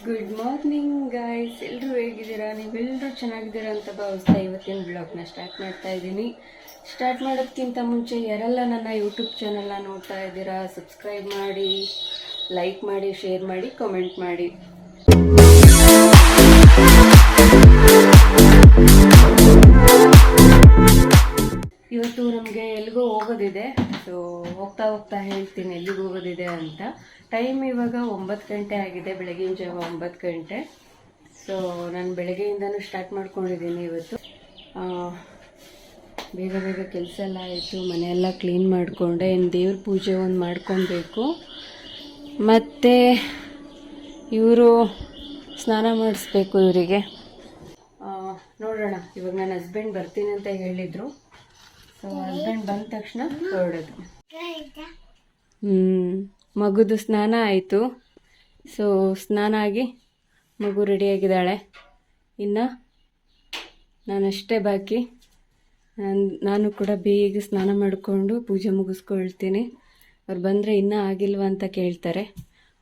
Good morning guys, ಎಲ್ಲರೂ ಹೇಗಿದ್ದೀರಾ? ನೀವೆಲ್ಲರೂ ಚೆನ್ನಾಗಿದ್ದೀರಾ ಅಂತ ಭಾವಿಸ್ತಾ ಇವತ್ತಿನ ಬ್ಲಾಗ್ನ ಸ್ಟಾರ್ಟ್ ಮಾಡ್ತಾ ಇದ್ದೀನಿ. ಸ್ಟಾರ್ಟ್ ಮಾಡೋದಕ್ಕಿಂತ ಮುಂಚೆ ಯಾರೆಲ್ಲ ನನ್ನ ಯೂಟ್ಯೂಬ್ ಚಾನಲ್ನ ನೋಡ್ತಾ ಇದ್ದೀರಾ, ಸಬ್ಸ್ಕ್ರೈಬ್ ಮಾಡಿ, ಲೈಕ್ ಮಾಡಿ, ಶೇರ್ ಮಾಡಿ, ಕಾಮೆಂಟ್ ಮಾಡಿ. ಇವತ್ತು ನಮಗೆ ಎಲ್ಲಿಗೂ ಹೋಗೋದಿದೆ. ಸೊ ಹೋಗ್ತಾ ಹೋಗ್ತಾ ಹೇಳ್ತೀನಿ ಎಲ್ಲಿಗೆ ಹೋಗೋದಿದೆ ಅಂತ. ಟೈಮ್ ಇವಾಗ 9 ಗಂಟೆ ಆಗಿದೆ, ಬೆಳಗಿನ ಜಾವ 9 ಗಂಟೆ. ಸೊ ನಾನು ಬೆಳಗ್ಗೆಯಿಂದನೂ ಸ್ಟಾರ್ಟ್ ಮಾಡ್ಕೊಂಡಿದ್ದೀನಿ. ಇವತ್ತು ಬೇಗ ಬೇಗ ಕೆಲಸ ಎಲ್ಲ ಆಯಿತು, ಮನೆಯೆಲ್ಲ ಕ್ಲೀನ್ ಮಾಡಿಕೊಂಡೆ. ಇನ್ನು ದೇವ್ರ ಪೂಜೆ ಒಂದು ಮಾಡ್ಕೊಬೇಕು. ಮತ್ತು ಇವರು ಸ್ನಾನ ಮಾಡಿಸ್ಬೇಕು ಇವರಿಗೆ. ನೋಡೋಣ, ಇವಾಗ ನನ್ನ ಹಸ್ಬೆಂಡ್ ಬರ್ತೀನಿ ಅಂತ ಹೇಳಿದರು. ಸೊ ಹಸ್ಬೆಂಡ್ ಬಂದ ತಕ್ಷಣ ಹೊರಡೋದು. ಮಗುದು ಸ್ನಾನ ಆಯಿತು. ಸೊ ಸ್ನಾನ ಆಗಿ ಮಗು ರೆಡಿಯಾಗಿದ್ದಾಳೆ. ಇನ್ನು ನಾನಷ್ಟೇ ಬಾಕಿ. ನಾನು ಕೂಡ ಬೇಗ ಸ್ನಾನ ಮಾಡಿಕೊಂಡು ಪೂಜೆ ಮುಗಿಸ್ಕೊಳ್ತೀನಿ. ಅವ್ರು ಬಂದರೆ ಇನ್ನೂ ಆಗಿಲ್ವ ಅಂತ ಕೇಳ್ತಾರೆ.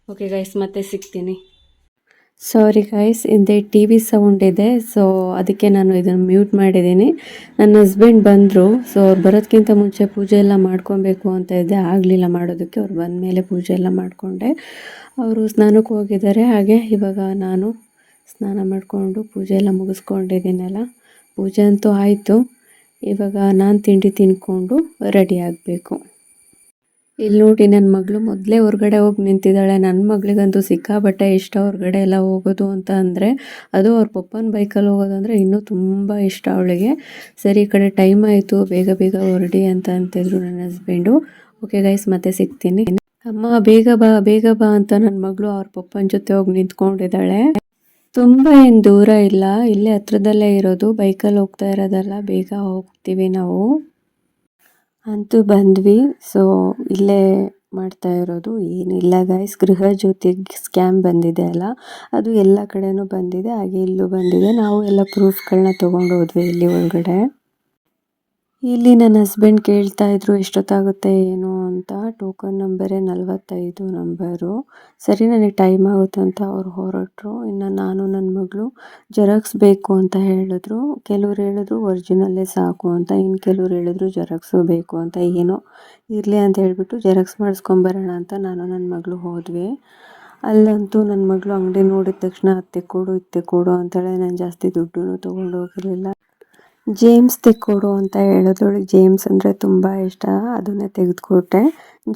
ಓಕೆ ಗೈಸ್, ಮತ್ತೆ ಸಿಗ್ತೀನಿ. ಸಾರಿ ಗೈಸ್, ಹಿಂದೆ ಟಿ ವಿ ಸೌಂಡ್ ಇದೆ. ಸೊ ಅದಕ್ಕೆ ನಾನು ಇದನ್ನು ಮ್ಯೂಟ್ ಮಾಡಿದ್ದೀನಿ. ನನ್ನ ಹಸ್ಬೆಂಡ್ ಬಂದರು. ಸೊ ಅವ್ರು ಬರೋದಕ್ಕಿಂತ ಮುಂಚೆ ಪೂಜೆ ಎಲ್ಲ ಮಾಡ್ಕೊಬೇಕು ಅಂತ ಇದ್ದೆ, ಆಗಲಿಲ್ಲ ಮಾಡೋದಕ್ಕೆ. ಅವ್ರು ಬಂದ ಮೇಲೆ ಪೂಜೆ ಎಲ್ಲ ಮಾಡಿಕೊಂಡೆ. ಅವರು ಸ್ನಾನಕ್ಕೆ ಹೋಗಿದ್ದಾರೆ. ಹಾಗೆ ಇವಾಗ ನಾನು ಸ್ನಾನ ಮಾಡಿಕೊಂಡು ಪೂಜೆ ಎಲ್ಲ ಮುಗಿಸ್ಕೊಂಡಿದ್ದೀನಲ್ಲ. ಪೂಜೆ ಅಂತೂ ಆಯಿತು. ಇವಾಗ ನಾನು ತಿಂಡಿ ತಿನ್ಕೊಂಡು ರೆಡಿ ಆಗಬೇಕು. ಇಲ್ಲಿ ನೋಡಿ, ನನ್ನ ಮಗಳು ಮೊದಲೇ ಹೊರಗಡೆ ಹೋಗಿ ನಿಂತಿದ್ದಾಳೆ. ನನ್ನ ಮಗಳಿಗಂತೂ ಸಿಕ್ಕಾಬಟ್ಟೆ ಇಷ್ಟ ಹೊರಗಡೆ ಎಲ್ಲ ಹೋಗೋದು ಅಂತ ಅಂದರೆ. ಅದು ಅವ್ರ ಪಪ್ಪನ ಬೈಕಲ್ಲಿ ಹೋಗೋದು ಅಂದರೆ ಇನ್ನೂ ತುಂಬ ಇಷ್ಟ ಅವಳಿಗೆ. ಸರಿ, ಈ ಕಡೆ ಟೈಮ್ ಆಯಿತು, ಬೇಗ ಬೇಗ ಹೊರಡಿ ಅಂತ ಅಂತಿದ್ರು ನನ್ನ ಹಸ್ಬೆಂಡು. ಓಕೆ ಗೈಸ್, ಮತ್ತೆ ಸಿಗ್ತೀನಿ. ಅಮ್ಮ ಬೇಗ ಬಾ ಅಂತ ನನ್ನ ಮಗಳು ಅವ್ರ ಪಪ್ಪನ ಜೊತೆ ಹೋಗಿ ನಿಂತ್ಕೊಂಡಿದ್ದಾಳೆ. ತುಂಬ ಏನು ದೂರ ಇಲ್ಲ, ಇಲ್ಲೇ ಹತ್ರದಲ್ಲೇ ಇರೋದು. ಬೈಕಲ್ಲಿ ಹೋಗ್ತಾ ಇರೋದಲ್ಲ, ಬೇಗ ಹೋಗ್ತೀವಿ ನಾವು. ಅಂತೂ ಬಂದ್ವಿ. ಸೊ ಇಲ್ಲೇ ಮಾಡ್ತಾ ಇರೋದು ಏನಿಲ್ಲ ಗೈಸ್, ಗೃಹ ಜ್ಯೋತಿ ಸ್ಕ್ಯಾಮ್ ಬಂದಿದೆ ಅಲ್ಲ, ಅದು ಎಲ್ಲ ಕಡೆನೂ ಬಂದಿದೆ. ಹಾಗೆ ಇಲ್ಲೂ ಬಂದಿದೆ. ನಾವು ಎಲ್ಲ ಪ್ರೂಫ್ಗಳನ್ನ ತೊಗೊಂಡು ಹೋದ್ವಿ ಇಲ್ಲಿ ಒಳಗಡೆ. ಇಲ್ಲಿ ನನ್ನ ಹಸ್ಬೆಂಡ್ ಕೇಳ್ತಾ ಇದ್ರು ಎಷ್ಟೊತ್ತಾಗುತ್ತೆ ಏನು ಅಂತ. ಟೋಕನ್ ನಂಬರೇ 45 ನಂಬರು. ಸರಿ, ನನಗೆ ಟೈಮ್ ಆಗುತ್ತೆ ಅಂತ ಅವ್ರು ಹೊರಟರು. ಇನ್ನು ನಾನು ನನ್ನ ಮಗಳು ಜೆರಾಕ್ಸ್ ಬೇಕು ಅಂತ ಹೇಳಿದ್ರು. ಕೆಲವ್ರು ಹೇಳಿದ್ರು ಒರಿಜಿನಲ್ಲೇ ಸಾಕು ಅಂತ, ಇನ್ನು ಕೆಲವ್ರು ಹೇಳಿದ್ರು ಜೆರಾಕ್ಸು ಬೇಕು ಅಂತ. ಏನೋ ಇರಲಿ ಅಂತ ಹೇಳಿಬಿಟ್ಟು ಜೆರಾಕ್ಸ್ ಮಾಡಿಸ್ಕೊಂಬರೋಣ ಅಂತ ನಾನು ನನ್ನ ಮಗಳು ಹೋದ್ವಿ. ಅಲ್ಲಂತೂ ನನ್ನ ಮಗಳು ಅಂಗಡಿ ನೋಡಿದ ತಕ್ಷಣ ಅತ್ತೆ ಕೊಡು ಅಂತಾಳೆ. ನಾನು ಜಾಸ್ತಿ ದುಡ್ಡು ತೊಗೊಂಡು ಹೋಗಿರಲಿಲ್ಲ. ಜೇಮ್ಸ್ ತೆಕ್ಕೊಡು ಅಂತ ಹೇಳಿದವಳಿಗೆ ಜೇಮ್ಸ್ ಅಂದರೆ ತುಂಬ ಇಷ್ಟ. ಅದನ್ನೇ ತೆಗೆದುಕೊಟ್ಟೆ.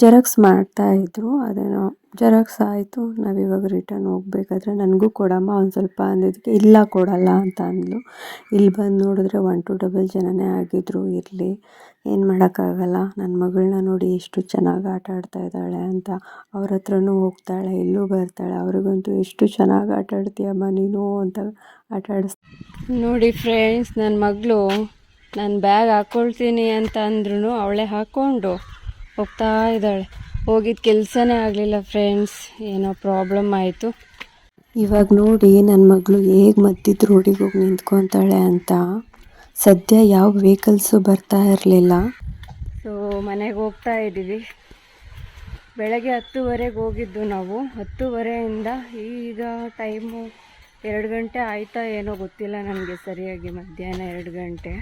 ಜೆರಾಕ್ಸ್ ಮಾಡ್ತಾಯಿದ್ರು. ಅದೇನೋ ಜೆರಾಕ್ಸ್ ಆಯಿತು. ನಾವಿವಾಗ ರಿಟರ್ನ್ ಹೋಗ್ಬೇಕಾದ್ರೆ ನನಗೂ ಕೊಡಮ್ಮ ಒಂದು ಸ್ವಲ್ಪ ಅಂದಿದ್ದಕ್ಕೆ ಇಲ್ಲ ಕೊಡಲ್ಲ ಅಂತ ಅಂದ್ಲು. ಇಲ್ಲಿ ಬಂದು ನೋಡಿದ್ರೆ 1-2 ಜನನೇ ಆಗಿದ್ರು. ಇರಲಿ, ಏನು ಮಾಡೋಕ್ಕಾಗಲ್ಲ. ನನ್ನ ಮಗಳನ್ನ ನೋಡಿ ಎಷ್ಟು ಚೆನ್ನಾಗಿ ಆಟ ಆಡ್ತಾ ಇದ್ದಾಳೆ ಅಂತ. ಅವ್ರ ಹತ್ರನೂ ಹೋಗ್ತಾಳೆ, ಇಲ್ಲೂ ಬರ್ತಾಳೆ. ಅವ್ರಿಗಂತೂ ಎಷ್ಟು ಚೆನ್ನಾಗಿ ಆಟ ಆಡ್ತೀಯಮ್ಮ ನೀನು ಅಂತ ಆಟ ನೋಡಿ ಫ್ರೆಂಡ್ಸ್, ನನ್ನ ಮಗಳು ನಾನು ಬ್ಯಾಗ್ ಹಾಕ್ಕೊಳ್ತೀನಿ ಅಂತ ಅಂದ್ರೂ ಅವಳೇ ಹಾಕ್ಕೊಂಡು ಹೋಗ್ತಾ ಇದ್ದಾಳೆ. ಹೋಗಿದ್ದ ಕೆಲಸನೇ ಆಗಲಿಲ್ಲ ಫ್ರೆಂಡ್ಸ್, ಏನೋ ಪ್ರಾಬ್ಲಮ್ ಆಯಿತು. ಇವಾಗ ನೋಡಿ ನನ್ನ ಮಗಳು ಹೇಗೆ ಮಧ್ಯದ ರೋಡಿಗೆ ಹೋಗಿ ನಿಂತ್ಕೊತಾಳೆ ಅಂತ. ಸದ್ಯ ಯಾವ ವೆಹಿಕಲ್ಸು ಬರ್ತಾ ಇರಲಿಲ್ಲ. ಸೊ ಮನೆಗೆ ಹೋಗ್ತಾ ಇದ್ದೀವಿ. ಬೆಳಗ್ಗೆ 10:30ಗೆ ಹೋಗಿದ್ದು ನಾವು. 10:30ಇಂದ ಈಗ ಟೈಮು 2 ಗಂಟೆ ಆಯಿತಾ ಏನೋ ಗೊತ್ತಿಲ್ಲ ನನಗೆ ಸರಿಯಾಗಿ. ಮಧ್ಯಾಹ್ನ 2 ಗಂಟೆ.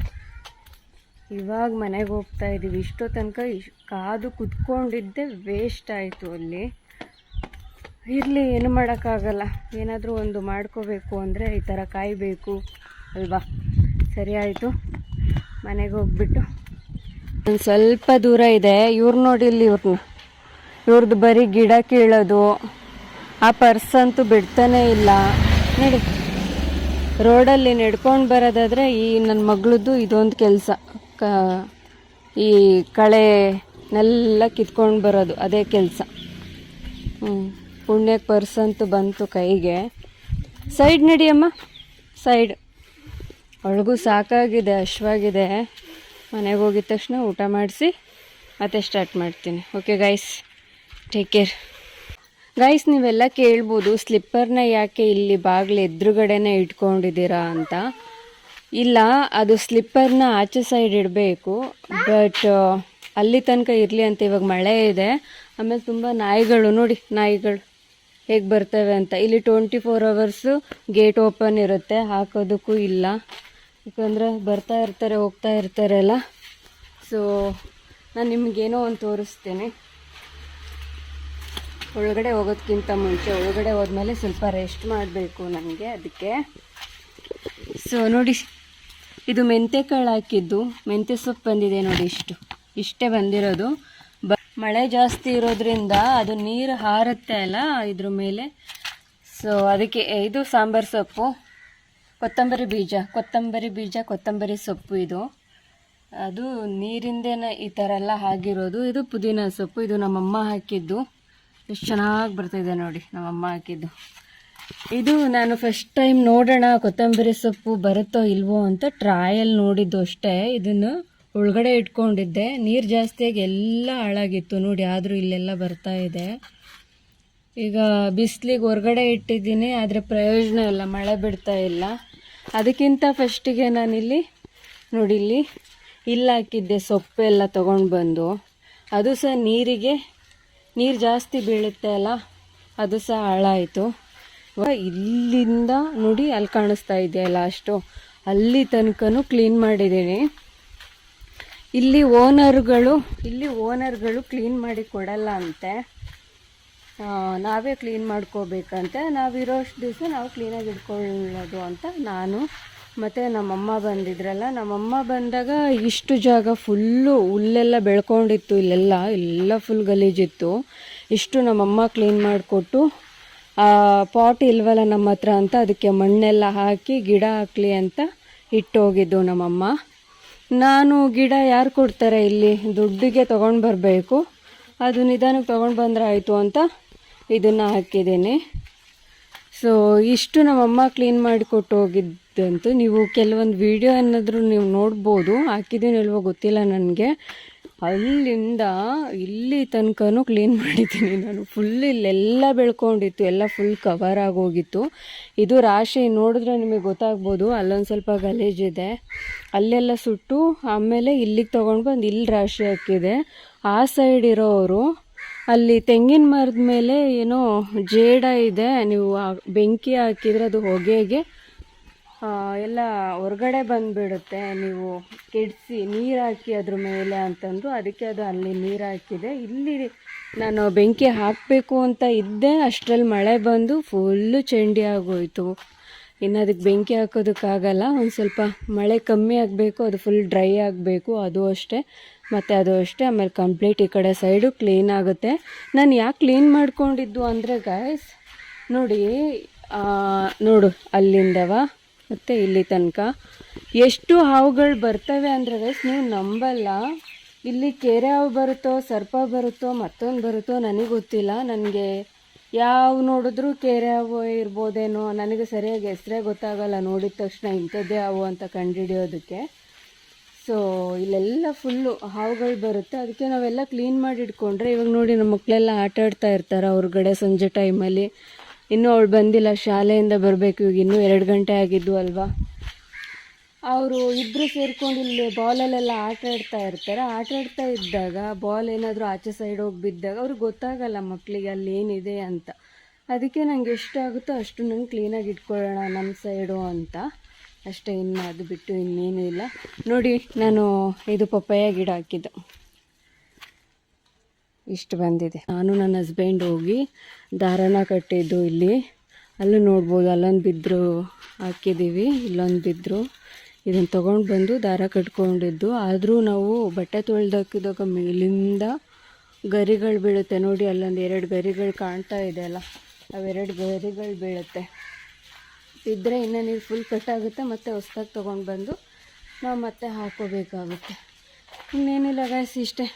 ಇವಾಗ ಮನೆಗೆ ಹೋಗ್ತಾ ಇದ್ದೀವಿ. ಇಷ್ಟೋ ತನಕ ಕಾದು ಕುತ್ಕೊಂಡಿದ್ದೆ ವೇಸ್ಟ್ ಆಯಿತು ಅಲ್ಲಿ. ಇರಲಿ, ಏನು ಮಾಡೋಕ್ಕಾಗಲ್ಲ. ಏನಾದರೂ ಒಂದು ಮಾಡ್ಕೋಬೇಕು ಅಂದರೆ ಈ ಥರ ಕಾಯಬೇಕು ಅಲ್ವಾ. ಸರಿ ಆಯಿತು, ಮನೆಗೆ ಹೋಗ್ಬಿಟ್ಟು ಒಂದು ಸ್ವಲ್ಪ ದೂರ ಇದೆ. ಇವ್ರು ನೋಡಿ ಇಲ್ಲಿ, ಇವ್ರದ್ದು ಬರೀ ಗಿಡ ಕೀಳೋದು. ಆ ಪರ್ಸ್ ಅಂತೂ ಬಿಡ್ತಾನೇ ಇಲ್ಲ. ನೋಡಿ, ರೋಡಲ್ಲಿ ನಡ್ಕೊಂಡು ಬರೋದಾದರೆ ಈ ನನ್ನ ಮಗಳದ್ದು ಇದೊಂದು ಕೆಲಸ. ಈ ಕಳೆನೆಲ್ಲ ಕಿತ್ಕೊಂಡು ಬರೋದು ಅದೇ ಕೆಲಸ. ಪುಣ್ಯಕ್ಕೆ ಪರ್ಸ್ ಅಂತೂ ಬಂತು ಕೈಗೆ. ಸೈಡ್ ನಡಿಯಮ್ಮ, ಸೈಡ್. ಅವಳಿಗೂ ಸಾಕಾಗಿದೆ, ಹಶ್ವಾಗಿದೆ. ಮನೆಗೆ ಹೋಗಿದ ತಕ್ಷಣ ಊಟ ಮಾಡಿಸಿ ಮತ್ತೆ ಸ್ಟಾರ್ಟ್ ಮಾಡ್ತೀನಿ. Okay guys, take care. Guys, ನೀವೆಲ್ಲ ಕೇಳ್ಬೋದು ಸ್ಲಿಪ್ಪರ್ನ ಯಾಕೆ ಇಲ್ಲಿ ಬಾಗಿಲು ಎದುರುಗಡೆನೇ ಇಟ್ಕೊಂಡಿದ್ದೀರಾ ಅಂತ. ಇಲ್ಲ, ಅದು ಸ್ಲಿಪ್ಪರ್ನ ಆಚೆ ಸೈಡ್ ಇಡಬೇಕು. ಬಟ್ ಅಲ್ಲಿ ತನಕ ಇರಲಿ ಅಂತ. ಇವಾಗ ಮಳೆ ಇದೆ, ಆಮೇಲೆ ತುಂಬ ನಾಯಿಗಳು ನೋಡಿ, ನಾಯಿಗಳು ಹೇಗೆ ಬರ್ತವೆ ಅಂತ. ಇಲ್ಲಿ 24 ಅವರ್ಸು ಗೇಟ್ ಓಪನ್ ಇರುತ್ತೆ, ಹಾಕೋದಕ್ಕೂ ಇಲ್ಲ, ಯಾಕಂದರೆ ಬರ್ತಾ ಇರ್ತಾರೆ ಹೋಗ್ತಾ ಇರ್ತಾರಲ್ಲ. ಸೊ ನಾನು ನಿಮಗೇನೋ ಒಂದು ತೋರಿಸ್ತೀನಿ. ಒಳಗಡೆ ಹೋಗೋದಕ್ಕಿಂತ ಮುಂಚೆ, ಒಳಗಡೆ ಹೋದ್ಮೇಲೆ ಸ್ವಲ್ಪ ರೆಸ್ಟ್ ಮಾಡಬೇಕು ನನಗೆ, ಅದಕ್ಕೆ. ಸೊ ನೋಡಿ, ಇದು ಮೆಂತ್ಯ ಕಾಳು ಹಾಕಿದ್ದು, ಮೆಂತ್ಯ ಸೊಪ್ಪು ಬಂದಿದೆ ನೋಡಿ, ಇಷ್ಟೇ ಬಂದಿರೋದು. ಮಳೆ ಜಾಸ್ತಿ ಇರೋದ್ರಿಂದ ಅದು ನೀರು ಹಾರುತ್ತೆ ಅಲ್ಲ ಇದ್ರ ಮೇಲೆ. ಸೊ ಅದಕ್ಕೆ ಇದು ಸಾಂಬಾರು ಸೊಪ್ಪು, ಕೊತ್ತಂಬರಿ ಬೀಜ, ಕೊತ್ತಂಬರಿ ಸೊಪ್ಪು. ಇದು ಅದು ನೀರಿಂದೇನೆ ಈ ಥರ ಎಲ್ಲ ಆಗಿರೋದು. ಇದು ಪುದೀನ ಸೊಪ್ಪು, ಇದು ನಮ್ಮಮ್ಮ ಹಾಕಿದ್ದು. ಎಷ್ಟು ಚೆನ್ನಾಗಿ ಬರ್ತಾಯಿದೆ ನೋಡಿ, ನಮ್ಮಮ್ಮ ಹಾಕಿದ್ದು. ಇದು ನಾನು ಫಸ್ಟ್ ಟೈಮ್ ನೋಡೋಣ ಕೊತ್ತಂಬರಿ ಸೊಪ್ಪು ಬರುತ್ತೋ ಇಲ್ವೋ ಅಂತ ಟ್ರಯಲ್ ನೋಡಿದ್ದು ಅಷ್ಟೇ. ಇದನ್ನು ಒಳಗಡೆ ಇಟ್ಕೊಂಡಿದ್ದೆ, ನೀರು ಜಾಸ್ತಿಯಾಗಿ ಎಲ್ಲ ಹಾಳಾಗಿತ್ತು ನೋಡಿ, ಆದರೂ ಇಲ್ಲೆಲ್ಲ ಬರ್ತಾ ಇದೆ. ಈಗ ಬಿಸಿಲಿಗೆ ಹೊರಗಡೆ ಇಟ್ಟಿದ್ದೀನಿ, ಆದರೆ ಪ್ರಯೋಜನ ಇಲ್ಲ, ಮಳೆ ಬಿಡ್ತಾ ಇಲ್ಲ. ಅದಕ್ಕಿಂತ ಫಸ್ಟಿಗೆ ನಾನಿಲ್ಲಿ ನೋಡಿ, ಇಲ್ಲಿ ಹಾಕಿದ್ದೆ ಸೊಪ್ಪೆಲ್ಲ ತೊಗೊಂಡು ಬಂದು. ಅದು ಸಹ ನೀರು ಜಾಸ್ತಿ ಬೀಳುತ್ತೆ ಅಲ್ಲ, ಅದು ಸಹ ಹಾಳಾಯಿತು. ಇಲ್ಲಿಂದ ನೋಡಿ, ಅಲ್ಲಿ ಕಾಣಿಸ್ತಾ ಇದೆಯಲ್ಲ ಅಷ್ಟು, ಅಲ್ಲಿ ತನಕನೂ ಕ್ಲೀನ್ ಮಾಡಿದ್ದೀನಿ. ಇಲ್ಲಿ ಓನರ್ಗಳು ಕ್ಲೀನ್ ಮಾಡಿ ಕೊಡಲ್ಲ ಅಂತೆ, ನಾವೇ ಕ್ಲೀನ್ ಮಾಡ್ಕೋಬೇಕಂತೆ. ನಾವಿರೋಷ್ಟು ದಿವಸ ನಾವು ಕ್ಲೀನಾಗಿ ಇಟ್ಕೊಳ್ಳೋದು ಅಂತ ನಾನು ಮತ್ತು ನಮ್ಮಮ್ಮ ಬಂದಿದ್ರಲ್ಲ. ನಮ್ಮಮ್ಮ ಬಂದಾಗ ಇಷ್ಟು ಜಾಗ ಫುಲ್ಲು ಹುಲ್ಲೆಲ್ಲ ಬೆಳ್ಕೊಂಡಿತ್ತು, ಇಲ್ಲೆಲ್ಲ ಫುಲ್ ಗಲೀಜಿತ್ತು. ಇಷ್ಟು ನಮ್ಮಮ್ಮ ಕ್ಲೀನ್ ಮಾಡಿಕೊಟ್ಟು, ಪಾಟ್ ಇಲ್ವಲ್ಲ ನಮ್ಮ ಹತ್ರ ಅಂತ ಅದಕ್ಕೆ ಮಣ್ಣೆಲ್ಲ ಹಾಕಿ ಗಿಡ ಹಾಕಲಿ ಅಂತ ಇಟ್ಟೋಗಿದ್ದು ನಮ್ಮಮ್ಮ. ನಾನು ಗಿಡ ಯಾರು ಕೊಡ್ತಾರೆ, ಇಲ್ಲಿ ದುಡ್ಡಿಗೆ ತೊಗೊಂಡು ಬರಬೇಕು, ಅದು ನಿಧಾನಕ್ಕೆ ತೊಗೊಂಡು ಬಂದರೆ ಆಯಿತು ಅಂತ ಇದನ್ನು ಹಾಕಿದ್ದೀನಿ. ಸೊ ಇಷ್ಟು ನಮ್ಮಮ್ಮ ಕ್ಲೀನ್ ಮಾಡಿ ಕೊಟ್ಟು ಹೋಗಿದ್ದಂತು. ನೀವು ಕೆಲವೊಂದು ವಿಡಿಯೋ ಏನಾದರೂ ನೀವು ನೋಡ್ಬೋದು, ಹಾಕಿದ್ದೀನಿ ಇಲ್ವೋ ಗೊತ್ತಿಲ್ಲ ನನಗೆ. ಅಲ್ಲಿಂದ ಇಲ್ಲಿ ತನಕನೂ ಕ್ಲೀನ್ ಮಾಡಿದ್ದೀನಿ ನಾನು. ಫುಲ್ ಇಲ್ಲೆಲ್ಲ ಬೆಳ್ಕೊಂಡಿತ್ತು, ಎಲ್ಲ ಫುಲ್ ಕವರ್ ಆಗೋಗಿತ್ತು. ಇದು ರಾಶಿ ನೋಡಿದ್ರೆ ನಿಮಗೆ ಗೊತ್ತಾಗ್ಬೋದು, ಅಲ್ಲೊಂದು ಸ್ವಲ್ಪ ಗಲೀಜಿದೆ, ಅಲ್ಲೆಲ್ಲ ಸುಟ್ಟು ಆಮೇಲೆ ಇಲ್ಲಿಗೆ ತೊಗೊಂಡು ಬಂದು ಇಲ್ಲಿ ರಾಶಿ ಹಾಕಿದೆ. ಆ ಸೈಡ್ ಇರೋರು ಅಲ್ಲಿ ತೆಂಗಿನ ಮರದ ಮೇಲೆ ಏನೋ ಜೇಡ ಇದೆ, ನೀವು ಬೆಂಕಿ ಹಾಕಿದರೆ ಅದು ಹೊಗೆಗೆ ಎಲ್ಲ ಹೊರಗಡೆ ಬಂದುಬಿಡುತ್ತೆ, ನೀವು ಕೆಡಿಸಿ ನೀರು ಹಾಕಿ ಅದ್ರ ಮೇಲೆ ಅಂತಂದು, ಅದಕ್ಕೆ ಅದು ಅಲ್ಲಿ ನೀರು ಹಾಕಿದೆ. ಇಲ್ಲಿ ನಾನು ಬೆಂಕಿ ಹಾಕಬೇಕು ಅಂತ ಇದ್ದೆ, ಅಷ್ಟರಲ್ಲಿ ಮಳೆ ಬಂದು ಫುಲ್ಲು ಚಂಡಿ ಆಗೋಯಿತು. ಇನ್ನು ಅದಕ್ಕೆ ಬೆಂಕಿ ಹಾಕೋದಕ್ಕಾಗಲ್ಲ, ಒಂದು ಸ್ವಲ್ಪ ಮಳೆ ಕಮ್ಮಿ ಆಗಬೇಕು, ಅದು ಫುಲ್ ಡ್ರೈ ಆಗಬೇಕು, ಅದು ಅಷ್ಟೇ. ಮತ್ತು ಅದು ಅಷ್ಟೇ, ಆಮೇಲೆ ಕಂಪ್ಲೀಟ್ ಈ ಕಡೆ ಸೈಡು ಕ್ಲೀನ್ ಆಗುತ್ತೆ. ನಾನು ಯಾಕೆ ಕ್ಲೀನ್ ಮಾಡ್ಕೊಂಡಿದ್ದು ಅಂದರೆ ಗಾಯ್ಸ್ ನೋಡು ಅಲ್ಲಿಂದವ ಮತ್ತು ಇಲ್ಲಿ ತನಕ ಎಷ್ಟು ಹಾವುಗಳು ಬರ್ತವೆ ಅಂದರೆ ಗೈಸ್, ನೀವು ನಂಬಲ್ಲ. ಇಲ್ಲಿ ಕೆರೆ ಹಾವು ಬರುತ್ತೋ, ಸರ್ಪ ಬರುತ್ತೋ, ಮತ್ತೊಂದು ಬರುತ್ತೋ ನನಗೆ ಗೊತ್ತಿಲ್ಲ. ನನಗೆ ಯಾವ ನೋಡಿದ್ರೂ ಕೆರೆ ಹಾವು ಇರ್ಬೋದೇನೋ, ನನಗೆ ಸರಿಯಾಗಿ ಹೆಸರೇ ಗೊತ್ತಾಗಲ್ಲ. ನೋಡಿದ ತಕ್ಷಣ ಇಂಥದ್ದೇ ಹಾವು ಅಂತ ಕಂಡುಹಿಡಿಯೋದಕ್ಕೆ. ಸೊ ಇಲ್ಲೆಲ್ಲ ಫುಲ್ಲು ಹಾವುಗಳು ಬರುತ್ತೆ, ಅದಕ್ಕೆ ನಾವೆಲ್ಲ ಕ್ಲೀನ್ ಮಾಡಿ ಇಟ್ಕೊಂಡ್ರೆ. ಇವಾಗ ನೋಡಿ, ನಮ್ಮ ಮಕ್ಕಳೆಲ್ಲ ಆಟ ಆಡ್ತಾ ಇರ್ತಾರೆ ಹೊರಗಡೆ ಸಂಜೆ ಟೈಮಲ್ಲಿ. ಇನ್ನೂ ಅವಳು ಬಂದಿಲ್ಲ, ಶಾಲೆಯಿಂದ ಬರಬೇಕು, ಇವಾಗ ಇನ್ನೂ 2 ಗಂಟೆ ಆಗಿದ್ದು ಅಲ್ವಾ. ಅವರು ಇಬ್ಬರು ಸೇರ್ಕೊಂಡು ಇಲ್ಲಿ ಬಾಲಲ್ಲೆಲ್ಲ ಆಟ ಆಡ್ತಾ ಇರ್ತಾರೆ. ಆಟ ಆಡ್ತಾ ಇದ್ದಾಗ ಬಾಲ್ ಏನಾದರೂ ಆಚೆ ಸೈಡ್ ಹೋಗಿ ಬಿದ್ದಾಗ ಅವ್ರಿಗೆ ಗೊತ್ತಾಗಲ್ಲ ಮಕ್ಕಳಿಗೆ ಅಲ್ಲಿ ಏನಿದೆ ಅಂತ. ಅದಕ್ಕೆ ನನಗೆ ಎಷ್ಟಾಗುತ್ತೋ ಅಷ್ಟು ನಂಗೆ ಕ್ಲೀನಾಗಿ ಇಟ್ಕೊಳ್ಳೋಣ ನಮ್ಮ ಸೈಡು ಅಂತ ಅಷ್ಟೇ. ಇನ್ನು ಅದು ಬಿಟ್ಟು ಇನ್ನೇನೂ ಇಲ್ಲ. ನೋಡಿ, ನಾನು ಇದು ಪಪ್ಪಾಯ ಗಿಡ ಹಾಕಿದ್ದು, ಇಷ್ಟು ಬಂದಿದೆ. ನಾನು ನನ್ನ ಹಸ್ಬೆಂಡ್ ಹೋಗಿ ದಾರನ ಕಟ್ಟಿದ್ದು ಇಲ್ಲಿ. ಅಲ್ಲೂ ನೋಡ್ಬೋದು, ಅಲ್ಲೊಂದು ಬಿದ್ದರು ಹಾಕಿದ್ದೀವಿ, ಇಲ್ಲೊಂದು ಬಿದ್ದರು. ಇದನ್ನು ತೊಗೊಂಡು ಬಂದು ದಾರ ಕಟ್ಕೊಂಡಿದ್ದು. ಆದರೂ ನಾವು ಬಟ್ಟೆ ತೊಳೆದಾಕಿದಾಗ ಮೇಲಿಂದ ಗರಿಗಳು ಬೀಳುತ್ತೆ ನೋಡಿ. ಅಲ್ಲೊಂದು 2 ಗರಿಗಳು ಕಾಣ್ತಾ ಇದೆ ಅಲ್ಲ, ಅವೆರಡು ಗರಿಗಳು ಬೀಳುತ್ತೆ. ಬಿದ್ದರೆ ಇನ್ನೂ ನೀರು ಫುಲ್ ಕಟ್ಟಾಗುತ್ತೆ, ಮತ್ತು ಹೊಸ್ದಾಗಿ ತೊಗೊಂಡು ಬಂದು ನಾವು ಮತ್ತೆ ಹಾಕೋಬೇಕಾಗುತ್ತೆ. ಇನ್ನೇನಿಲ್ಲ ಗಾಯ್ಸ್, ಇಷ್ಟೇ.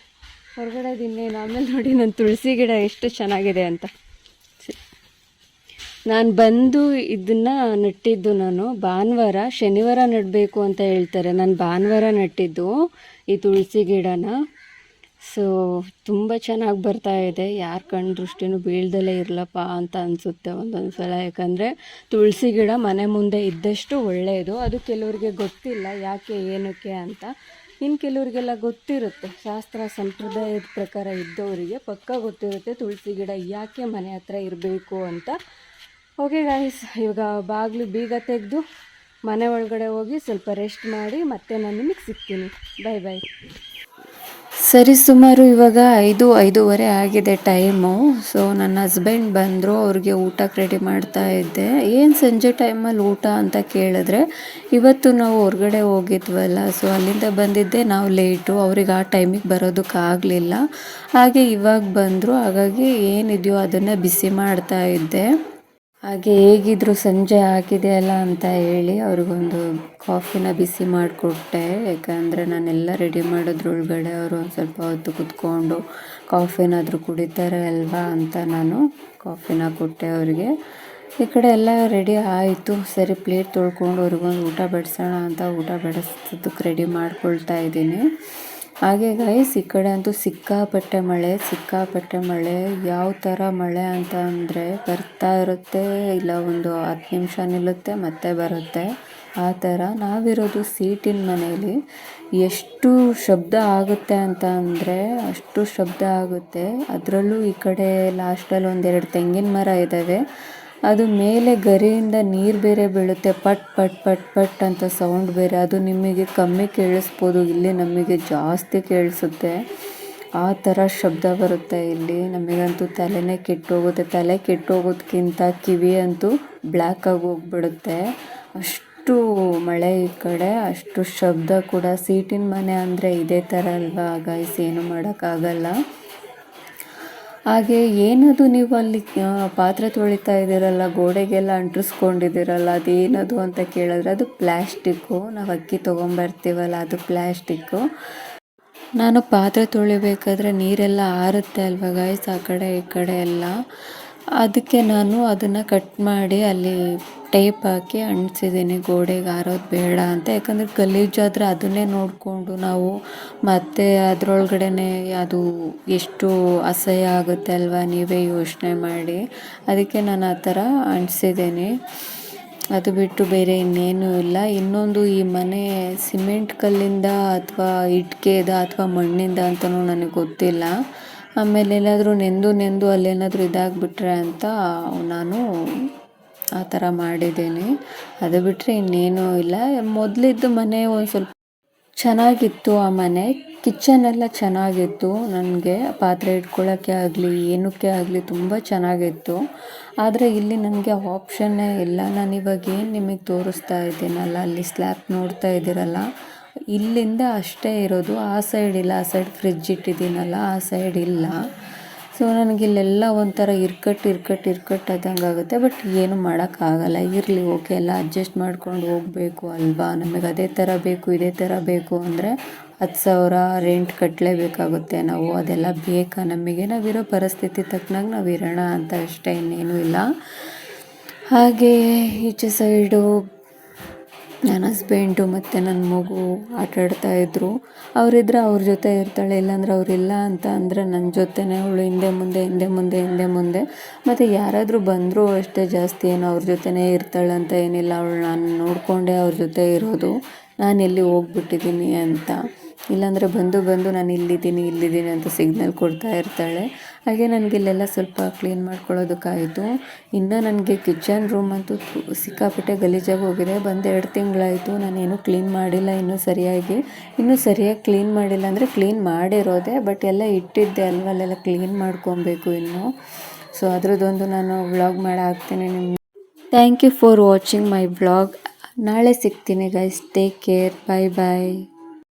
ಹೊರಗಡೆದು ಇನ್ನೇನು. ಆಮೇಲೆ ನೋಡಿ, ನನ್ನ ತುಳಸಿ ಗಿಡ ಎಷ್ಟು ಚೆನ್ನಾಗಿದೆ ಅಂತ. ನಾನು ಬಂದು ಇದನ್ನು ನೆಟ್ಟಿದ್ದು ನಾನು ಭಾನುವಾರ, ಶನಿವಾರ ನೆಡಬೇಕು ಅಂತ ಹೇಳ್ತಾರೆ. ನಾನು ಭಾನುವಾರ ನೆಟ್ಟಿದ್ದು ಈ ತುಳಸಿ ಗಿಡನ. ಸೊ ತುಂಬ ಚೆನ್ನಾಗಿ ಬರ್ತಾ ಇದೆ. ಯಾರ ಕಣ್ಣು ದೃಷ್ಟಿನೂ ಬೀಳ್ದಲೇ ಇರಲಪ್ಪ ಅಂತ ಅನಿಸುತ್ತೆ ಒಂದೊಂದು ಸಲ. ಯಾಕಂದರೆ ತುಳಸಿ ಗಿಡ ಮನೆ ಮುಂದೆ ಇದ್ದಷ್ಟು ಒಳ್ಳೆಯದು. ಅದು ಕೆಲವ್ರಿಗೆ ಗೊತ್ತಿಲ್ಲ ಯಾಕೆ ಏನಕ್ಕೆ ಅಂತ. ಇನ್ನು ಕೆಲವರಿಗೆಲ್ಲ ಗೊತ್ತಿರುತ್ತೆ, ಶಾಸ್ತ್ರ ಸಂಪ್ರದಾಯದ ಪ್ರಕಾರ ಇದ್ದವರಿಗೆ ಪಕ್ಕ ಗೊತ್ತಿರುತ್ತೆ ತುಳಸಿ ಗಿಡ ಯಾಕೆ ಮನೆ ಹತ್ರ ಇರಬೇಕು ಅಂತ. ಓಕೆ ಗಾಯ್ಸ್, ಇವಾಗ ಬಾಗಿಲು ಬೀಗ ತೆಗೆದು ಮನೆ ಒಳಗಡೆ ಹೋಗಿ ಸ್ವಲ್ಪ ರೆಸ್ಟ್ ಮಾಡಿ ಮತ್ತೆ ನಾನು ನಿಮಗೆ ಸಿಗ್ತೀನಿ. ಬಾಯ್ ಬಾಯ್. ಸರಿ, ಸುಮಾರು ಇವಾಗ 5-5:30 ಆಗಿದೆ ಟೈಮು. ಸೊ ನನ್ನ ಹಸ್ಬೆಂಡ್ ಬಂದರು, ಅವ್ರಿಗೆ ಊಟಕ್ಕೆ ರೆಡಿ ಮಾಡ್ತಾ ಇದ್ದೆ. ಏನು ಸಂಜೆ ಟೈಮಲ್ಲಿ ಊಟ ಅಂತ ಕೇಳಿದ್ರೆ, ಇವತ್ತು ನಾವು ಹೊರಗಡೆ ಹೋಗಿದ್ವಲ್ಲ, ಸೊ ಅಲ್ಲಿಂದ ಬಂದಿದ್ದೆ ನಾವು ಲೇಟು, ಅವ್ರಿಗೆ ಆ ಟೈಮಿಗೆ ಬರೋದಕ್ಕಾಗಲಿಲ್ಲ. ಹಾಗೆ ಇವಾಗ ಬಂದರು, ಹಾಗಾಗಿ ಏನಿದೆಯೋ ಅದನ್ನು ಬಿಸಿ ಮಾಡ್ತಾ ಇದ್ದೆ. ಹಾಗೆ ಹೇಗಿದ್ರು ಸಂಜೆ ಆಗಿದೆಯಲ್ಲ ಅಂತ ಹೇಳಿ ಅವ್ರಿಗೊಂದು ಕಾಫಿನ ಬಿಸಿ ಮಾಡಿಕೊಟ್ಟೆ. ಯಾಕಂದರೆ ನಾನೆಲ್ಲ ರೆಡಿ ಮಾಡೋದ್ರೊಳಗಡೆ ಅವರು ಒಂದು ಸ್ವಲ್ಪ ಹೊತ್ತು ಕುತ್ಕೊಂಡು ಕಾಫಿನಾದರೂ ಕುಡಿತಾರೆ ಅಲ್ವಾ ಅಂತ ನಾನು ಕಾಫಿನ ಕೊಟ್ಟೆ ಅವರಿಗೆ. ಈ ಕಡೆ ಎಲ್ಲ ರೆಡಿ ಆಯಿತು. ಸರಿ, ಪ್ಲೇಟ್ ತೊಳ್ಕೊಂಡು ಅವ್ರಿಗೊಂದು ಊಟ ಬಡಿಸೋಣ ಅಂತ ಊಟ ಬಡಿಸೋದಕ್ಕೆ ರೆಡಿ ಮಾಡ್ಕೊಳ್ತಾ ಇದ್ದೀನಿ. ಹಾಗೆ ಗೈಸ್, ಈ ಕಡೆ ಅಂತೂ ಸಿಕ್ಕಾಪಟ್ಟೆ ಮಳೆ. ಯಾವ ಥರ ಮಳೆ ಅಂತ ಅಂದರೆ ಬರ್ತಾ ಇರುತ್ತೆ, ಇಲ್ಲ ಒಂದು 10 ನಿಮಿಷ ನಿಲ್ಲುತ್ತೆ ಮತ್ತೆ ಬರುತ್ತೆ, ಆ ಥರ. ನಾವಿರೋದು ಸೀಟಿನ ಮನೆಯಲ್ಲಿ. ಎಷ್ಟು ಶಬ್ದ ಆಗುತ್ತೆ ಅಂತ ಅಂದರೆ ಅಷ್ಟು ಶಬ್ದ ಆಗುತ್ತೆ. ಅದರಲ್ಲೂ ಈ ಕಡೆ ಲಾಸ್ಟಲ್ಲಿ 1-2 ತೆಂಗಿನ ಮರ ಇದ್ದಾವೆ. ಅದು ಮೇಲೆ ಗರಿಯಿಂದ ನೀರು ಬೇರೆ ಬೀಳುತ್ತೆ, ಪಟ್ ಪಟ್ ಪಟ್ ಪಟ್ ಅಂತ ಸೌಂಡ್ ಬೇರೆ. ಅದು ನಿಮಗೆ ಕಮ್ಮಿ ಕೇಳಿಸ್ಬೋದು, ಇಲ್ಲಿ ನಮಗೆ ಜಾಸ್ತಿ ಕೇಳಿಸುತ್ತೆ. ಆ ಥರ ಶಬ್ದ ಬರುತ್ತೆ ಇಲ್ಲಿ. ನಮಗಂತೂ ತಲೆನೇ ಕೆಟ್ಟೋಗುತ್ತೆ. ತಲೆ ಕೆಟ್ಟೋಗೋದಕ್ಕಿಂತ ಕಿವಿ ಅಂತೂ ಬ್ಲ್ಯಾಕಾಗಿ ಹೋಗ್ಬಿಡುತ್ತೆ. ಅಷ್ಟು ಮಳೆ ಈ ಕಡೆ, ಅಷ್ಟು ಶಬ್ದ ಕೂಡ. ಸೀಟಿನ ಮನೆ ಅಂದರೆ ಇದೇ ಥರ ಅಲ್ವಾ ಗೈಸ್, ಏನು ಮಾಡೋಕ್ಕಾಗಲ್ಲ. ಹಾಗೆ ಏನದು ನೀವು ಅಲ್ಲಿ ಪಾತ್ರೆ ತೊಳಿತಾ ಇದ್ದೀರಲ್ಲ, ಗೋಡೆಗೆಲ್ಲ ಅಂಟಿಸ್ಕೊಂಡಿದ್ದೀರಲ್ಲ, ಅದೇನದು ಅಂತ ಕೇಳಿದ್ರೆ ಅದು ಪ್ಲ್ಯಾಸ್ಟಿಕ್ಕು. ನಾವು ಅಕ್ಕಿ ತೊಗೊಂಬರ್ತೀವಲ್ಲ ಅದು ಪ್ಲ್ಯಾಸ್ಟಿಕ್ಕು. ನಾನು ಪಾತ್ರೆ ತೊಳಿಬೇಕಾದ್ರೆ ನೀರೆಲ್ಲ ಆರುತ್ತೆ ಅಲ್ವ ಗೈಸ್, ಆ ಕಡೆ ಈ ಕಡೆ ಎಲ್ಲ. ಅದಕ್ಕೆ ನಾನು ಅದನ್ನು ಕಟ್ ಮಾಡಿ ಅಲ್ಲಿ ಟೇಪ್ ಹಾಕಿ ಅಂಟಿಸಿದ್ದೀನಿ, ಗೋಡೆಗೆ ಆರೋದು ಬೇಡ ಅಂತ. ಯಾಕಂದರೆ ಗಲೀಜಾದರೆ ಅದನ್ನೇ ನೋಡಿಕೊಂಡು ನಾವು ಮತ್ತೆ ಅದರೊಳಗಡೆ ಅದು ಎಷ್ಟು ಅಸಹ್ಯ ಆಗುತ್ತೆ ಅಲ್ವಾ, ನೀವೇ ಯೋಚನೆ ಮಾಡಿ. ಅದಕ್ಕೆ ನಾನು ಆ ಥರ ಅಂಟಿಸಿದ್ದೀನಿ. ಅದು ಬಿಟ್ಟು ಬೇರೆ ಇನ್ನೇನೂ ಇಲ್ಲ. ಇನ್ನೊಂದು, ಈ ಮನೆ ಸಿಮೆಂಟ್ ಕಲ್ಲಿಂದ ಅಥವಾ ಇಟ್ಟಿಗೆದ ಅಥವಾ ಮಣ್ಣಿಂದ ಅಂತಲೂ ನನಗೆ ಗೊತ್ತಿಲ್ಲ. ಆಮೇಲೆ ಎಲ್ಲಾದರೂ ನೆಂದು ಅಲ್ಲೇನಾದರೂ ಇದಾಗಿಬಿಟ್ರೆ ಅಂತ ನಾನು ಆ ಥರ ಮಾಡಿದ್ದೀನಿ. ಅದು ಬಿಟ್ಟರೆ ಇನ್ನೇನೂ ಇಲ್ಲ. ಮೊದಲಿದ್ದು ಮನೆ ಒಂದು ಸ್ವಲ್ಪ ಚೆನ್ನಾಗಿತ್ತು. ಆ ಮನೆ ಕಿಚನ್ ಎಲ್ಲ ಚೆನ್ನಾಗಿತ್ತು. ನನಗೆ ಪಾತ್ರೆ ಇಟ್ಕೊಳ್ಳೋಕ್ಕೆ ಆಗಲಿ ಏನಕ್ಕೆ ಆಗಲಿ ತುಂಬ ಚೆನ್ನಾಗಿತ್ತು. ಆದರೆ ಇಲ್ಲಿ ನನಗೆ ಆಪ್ಷನ್ನೇ ಇಲ್ಲ. ನಾನಿವಾಗ ಏನು ನಿಮಗೆ ತೋರಿಸ್ತಾ ಇದ್ದೀನಲ್ಲ, ಅಲ್ಲಿ ಸ್ಲ್ಯಾಬ್ ನೋಡ್ತಾ ಇದ್ದೀರಲ್ಲ, ಇಲ್ಲಿಂದ ಅಷ್ಟೇ ಇರೋದು. ಆ ಸೈಡ್ ಇಲ್ಲ. ಆ ಸೈಡ್ ಫ್ರಿಡ್ಜ್ ಇಟ್ಟಿದ್ದೀನಲ್ಲ, ಆ ಸೈಡ್ ಇಲ್ಲ. ಸೊ ನನಗಿಲ್ಲೆಲ್ಲ ಒಂಥರ ಇರ್ಕಟ್ಟು ಆದಂಗೆ ಆಗುತ್ತೆ. ಬಟ್ ಏನು ಮಾಡೋಕ್ಕಾಗಲ್ಲ. ಇರಲಿ, ಓಕೆ, ಎಲ್ಲ ಅಡ್ಜಸ್ಟ್ ಮಾಡ್ಕೊಂಡು ಹೋಗಬೇಕು ಅಲ್ವಾ. ನಮಗೆ ಅದೇ ಥರ ಬೇಕು ಇದೇ ಥರ ಬೇಕು ಅಂದರೆ 10,000 ರೆಂಟ್ ಕಟ್ಟಲೇಬೇಕಾಗುತ್ತೆ ನಾವು. ಅದೆಲ್ಲ ಬೇಕಾ ನಮಗೆ? ನಾವಿರೋ ಪರಿಸ್ಥಿತಿ ತಕ್ಕನಾಗ ನಾವು ಇರೋಣ ಅಂತ ಅಷ್ಟೇ, ಇನ್ನೇನೂ ಇಲ್ಲ. ಹಾಗೆ ಈಚೆ ಸೈಡು ನನ್ನ ಹಸ್ಬೆಂಡು ಮತ್ತು ನನ್ನ ಮಗು ಆಟಾಡ್ತಾಯಿದ್ರು. ಅವರಿದ್ರೆ ಅವ್ರ ಜೊತೆ ಇರ್ತಾಳೆ, ಇಲ್ಲಾಂದ್ರೆ ಅವರಿಲ್ಲ ಅಂತ ಅಂದರೆ ನನ್ನ ಜೊತೆನೇ ಅವಳು ಹಿಂದೆ ಮುಂದೆ. ಮತ್ತು ಯಾರಾದರೂ ಬಂದರೂ ಅಷ್ಟೇ, ಜಾಸ್ತಿ ಏನು ಅವ್ರ ಜೊತೆನೇ ಇರ್ತಾಳೆ ಅಂತ ಏನಿಲ್ಲ. ಅವಳು ನಾನು ನೋಡಿಕೊಂಡೇ ಅವ್ರ ಜೊತೆ ಇರೋದು, ನಾನು ಎಲ್ಲಿ ಹೋಗ್ಬಿಟ್ಟಿದ್ದೀನಿ ಅಂತ. ಇಲ್ಲಾಂದರೆ ಬಂದು ನಾನು ಇಲ್ಲಿದ್ದೀನಿ ಅಂತ ಸಿಗ್ನಲ್ ಕೊಡ್ತಾ ಇರ್ತಾಳೆ. ಹಾಗೆ ನನಗೆ ಇಲ್ಲೆಲ್ಲ ಸ್ವಲ್ಪ ಕ್ಲೀನ್ ಮಾಡ್ಕೊಳ್ಳೋದಕ್ಕಾಯಿತು. ಇನ್ನು ನನಗೆ ಕಿಚನ್ ರೂಮ್ ಅಂತೂ ಸಿಕ್ಕಾಪಟ್ಟೆ ಗಲೀಜಾಗಿ ಹೋಗಿದೆ. 2 ತಿಂಗಳಾಯಿತು, ನಾನೇನು ಕ್ಲೀನ್ ಮಾಡಿಲ್ಲ ಇನ್ನೂ ಸರಿಯಾಗಿ ಕ್ಲೀನ್ ಮಾಡಿಲ್ಲ ಅಂದರೆ ಕ್ಲೀನ್ ಮಾಡಿರೋದೆ, ಬಟ್ ಎಲ್ಲ ಇಟ್ಟಿದ್ದೆ ಅಲ್ವ, ಅಲ್ಲೆಲ್ಲ ಕ್ಲೀನ್ ಮಾಡ್ಕೊಬೇಕು ಇನ್ನು. ಸೊ ಅದರದ್ದೊಂದು ನಾನು ವ್ಲಾಗ್ ಮಾಡಿ ಹಾಕ್ತೀನಿ ನಿಮ್ಗೆ. Thank you for watching my vlog. ನಾಳೆ ಸಿಗ್ತೀನಿ ಗೈಸ್. Take care. ಬಾಯ್.